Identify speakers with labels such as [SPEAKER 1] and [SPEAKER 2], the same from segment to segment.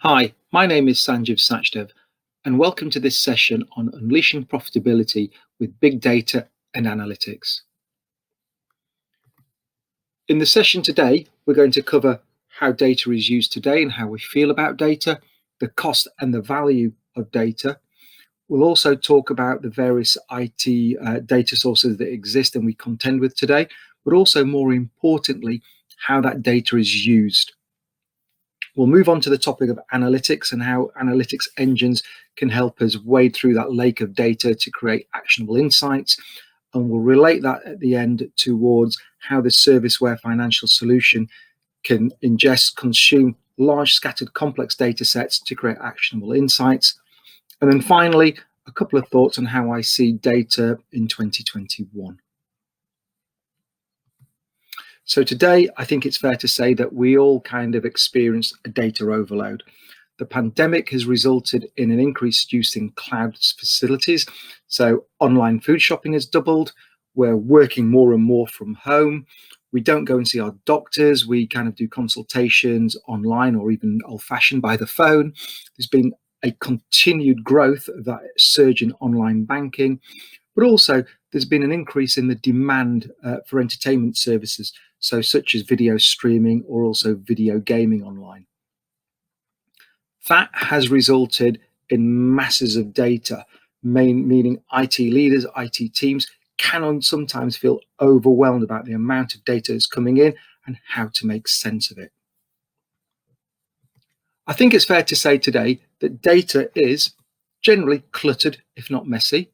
[SPEAKER 1] Hi, my name is Sanjiv Sachdev, and welcome to this session on unleashing profitability with big data and analytics. In the session today, we're going to cover how data is used today and how we feel about data, the cost and the value of data. We'll also talk about the various IT data sources that exist and we contend with today, but also more importantly, how that data is used. We'll move on to the topic of analytics and how analytics engines can help us wade through that lake of data to create actionable insights. And we'll relate that at the end towards how the Serviceware financial solution can ingest, consume large scattered complex data sets to create actionable insights. And then finally, a couple of thoughts on how I see data in 2021. So today, I think it's fair to say that we all kind of experienced a data overload. The pandemic has resulted in an increased use in cloud facilities. So online food shopping has doubled. We're working more and more from home. We don't go and see our doctors. We kind of do consultations online or even old-fashioned by the phone. There's been a continued growth of that surge in online banking, but also there's been an increase in the demand for entertainment services, so such as video streaming or also video gaming online. That has resulted in masses of data, meaning IT leaders, IT teams can sometimes feel overwhelmed about the amount of data that's coming in and how to make sense of it. I think it's fair to say today that data is generally cluttered, if not messy.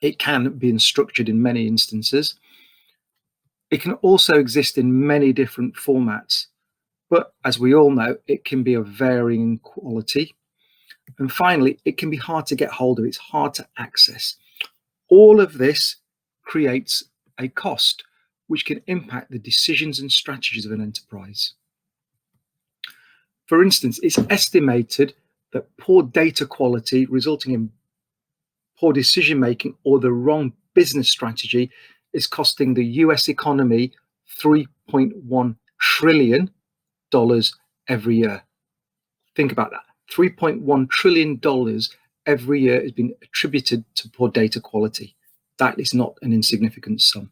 [SPEAKER 1] It can be unstructured in many instances. It can also exist in many different formats, but as we all know, it can be of varying quality. And finally, it can be hard to get hold of, it's hard to access. All of this creates a cost, which can impact the decisions and strategies of an enterprise. For instance, it's estimated that poor data quality resulting in poor decision making or the wrong business strategy is costing the US economy $3.1 trillion every year. Think about that. $3.1 trillion every year has been attributed to poor data quality. That is not an insignificant sum.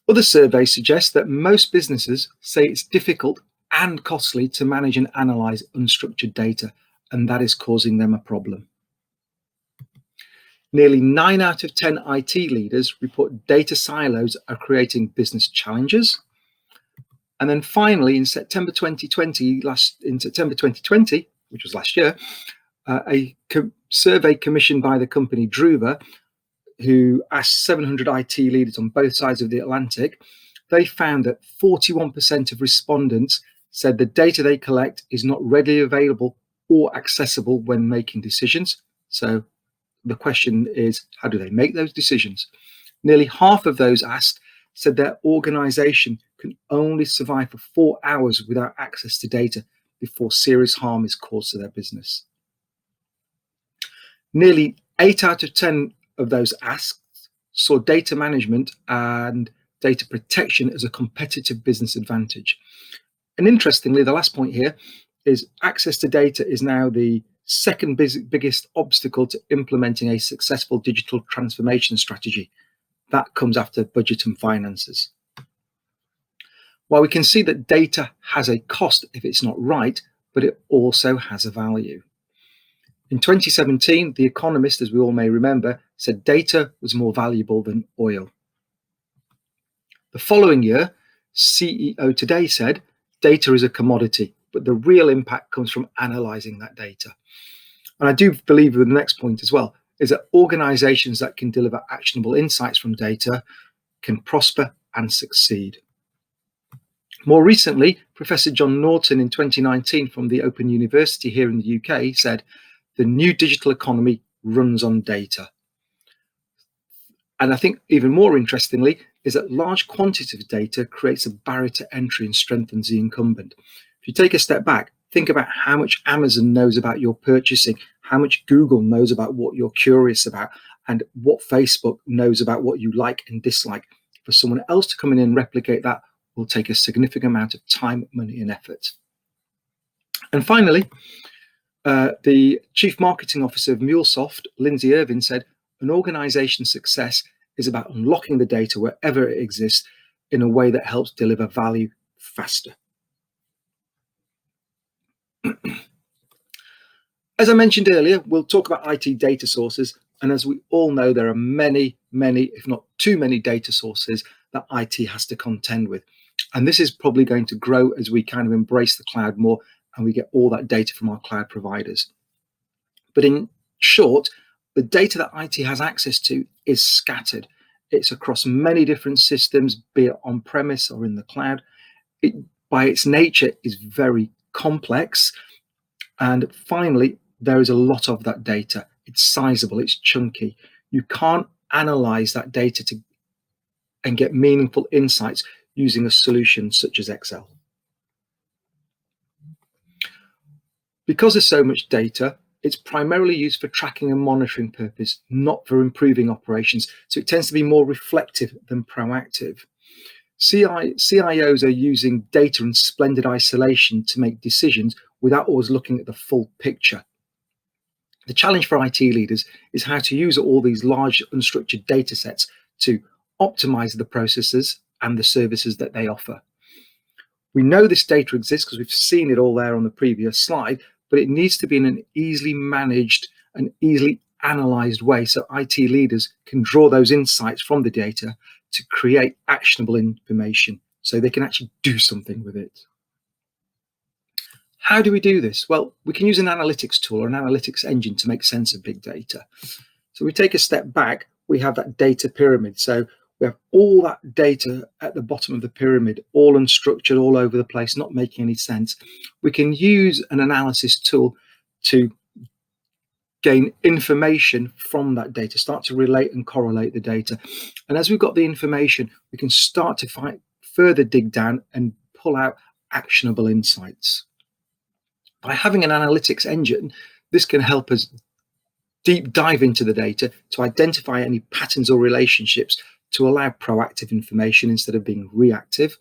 [SPEAKER 1] Other surveys suggest that most businesses say it's difficult and costly to manage and analyze unstructured data, and that is causing them a problem. Nearly 9 out of 10 IT leaders report data silos are creating business challenges. And then finally, in September 2020, which was last year, a survey commissioned by the company Druva, who asked 700 IT leaders on both sides of the Atlantic, they found that 41% of respondents said the data they collect is not readily available or accessible when making decisions. So the question is, how do they make those decisions? Nearly half of those asked said their organization can only survive for 4 hours without access to data before serious harm is caused to their business. Nearly 8 out of 10 of those asked saw data management and data protection as a competitive business advantage. And interestingly, the last point here is access to data is now the second biggest obstacle to implementing a successful digital transformation strategy. That comes after budget and finances. While we can see that data has a cost if it's not right, but it also has a value. In 2017, The Economist, as we all may remember, said data was more valuable than oil. The following year, CEO Today said data is a commodity, but the real impact comes from analysing that data. And I do believe with the next point as well, is that organisations that can deliver actionable insights from data can prosper and succeed. More recently, Professor John Norton in 2019 from the Open University here in the UK said, the new digital economy runs on data. And I think even more interestingly is that large quantities of data creates a barrier to entry and strengthens the incumbent. If you take a step back, think about how much Amazon knows about your purchasing, how much Google knows about what you're curious about, and what Facebook knows about what you like and dislike. For someone else to come in and replicate that will take a significant amount of time, money, and effort. And finally, the Chief Marketing Officer of MuleSoft, Lindsay Irvin, said, an organization's success is about unlocking the data wherever it exists in a way that helps deliver value faster. As I mentioned earlier, we'll talk about IT data sources. And as we all know, there are many, if not too many data sources that IT has to contend with. And this is probably going to grow as we kind of embrace the cloud more and we get all that data from our cloud providers. But in short, the data that IT has access to is scattered. It's across many different systems, be it on-premise or in the cloud. It, by its nature, is very complex. And finally, there is a lot of that data. It's sizable, it's chunky. You can't analyze that data and get meaningful insights using a solution such as Excel. Because there's so much data, it's primarily used for tracking and monitoring purpose, not for improving operations. So it tends to be more reflective than proactive. CIOs are using data in splendid isolation to make decisions without always looking at the full picture. The challenge for IT leaders is how to use all these large unstructured data sets to optimize the processes and the services that they offer. We know this data exists because we've seen it all there on the previous slide, but it needs to be in an easily managed and easily analyzed way so IT leaders can draw those insights from the data to create actionable information so they can actually do something with it. How do we do this? Well, we can use an analytics tool or an analytics engine to make sense of big data. So we take a step back, we have that data pyramid. So we have all that data at the bottom of the pyramid, all unstructured, all over the place, not making any sense. We can use an analysis tool to gain information from that data, start to relate and correlate the data. And as we've got the information, we can start to further dig down and pull out actionable insights. By having an analytics engine, this can help us deep dive into the data to identify any patterns or relationships to allow proactive information instead of being reactive.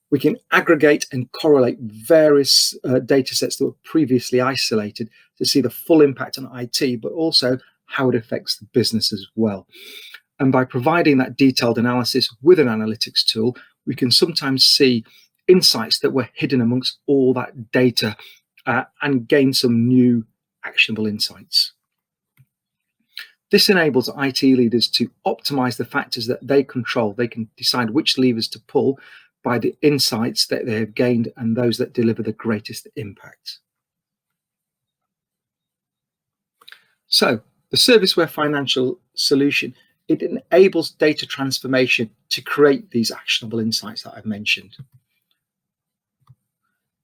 [SPEAKER 1] We can aggregate and correlate various data sets that were previously isolated to see the full impact on IT, but also how it affects the business as well. And by providing that detailed analysis with an analytics tool, we can sometimes see insights that were hidden amongst all that data and gain some new actionable insights. This enables IT leaders to optimize the factors that they control. They can decide which levers to pull by the insights that they have gained and those that deliver the greatest impact. So the Serviceware financial solution, it enables data transformation to create these actionable insights that I've mentioned.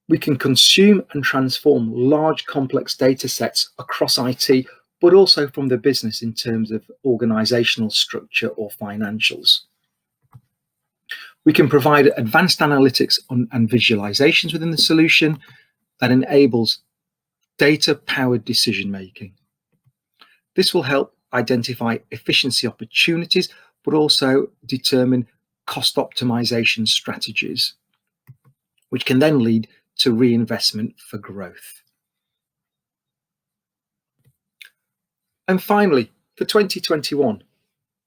[SPEAKER 1] We can consume and transform large complex data sets across IT, but also from the business in terms of organizational structure or financials. We can provide advanced analytics and visualizations within the solution that enables data-powered decision-making. This will help identify efficiency opportunities, but also determine cost optimization strategies, which can then lead to reinvestment for growth. And finally, for 2021,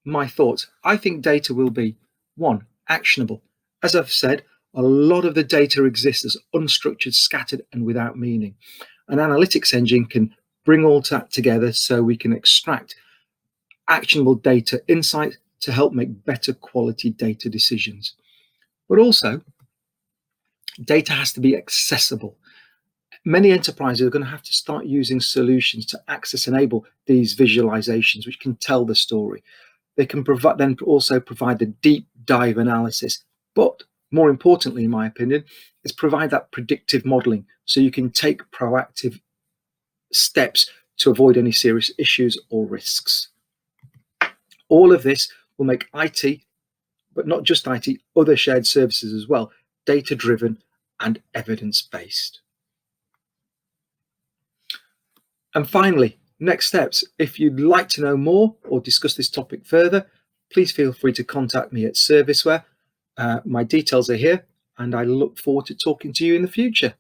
[SPEAKER 1] my thoughts. I think data will be, 1, actionable. As I've said, a lot of the data exists as unstructured, scattered, and without meaning. An analytics engine can bring all that together so we can extract actionable data insight to help make better quality data decisions. But also, data has to be accessible. Many enterprises are going to have to start using solutions to enable these visualizations, which can tell the story. They can then also provide the deep dive analysis, but more importantly, in my opinion, is provide that predictive modeling so you can take proactive steps to avoid any serious issues or risks. All of this will make IT, but not just IT, other shared services as well, data-driven and evidence-based. And finally, next steps. If you'd like to know more or discuss this topic further, please feel free to contact me at Serviceware. My details are here, and I look forward to talking to you in the future.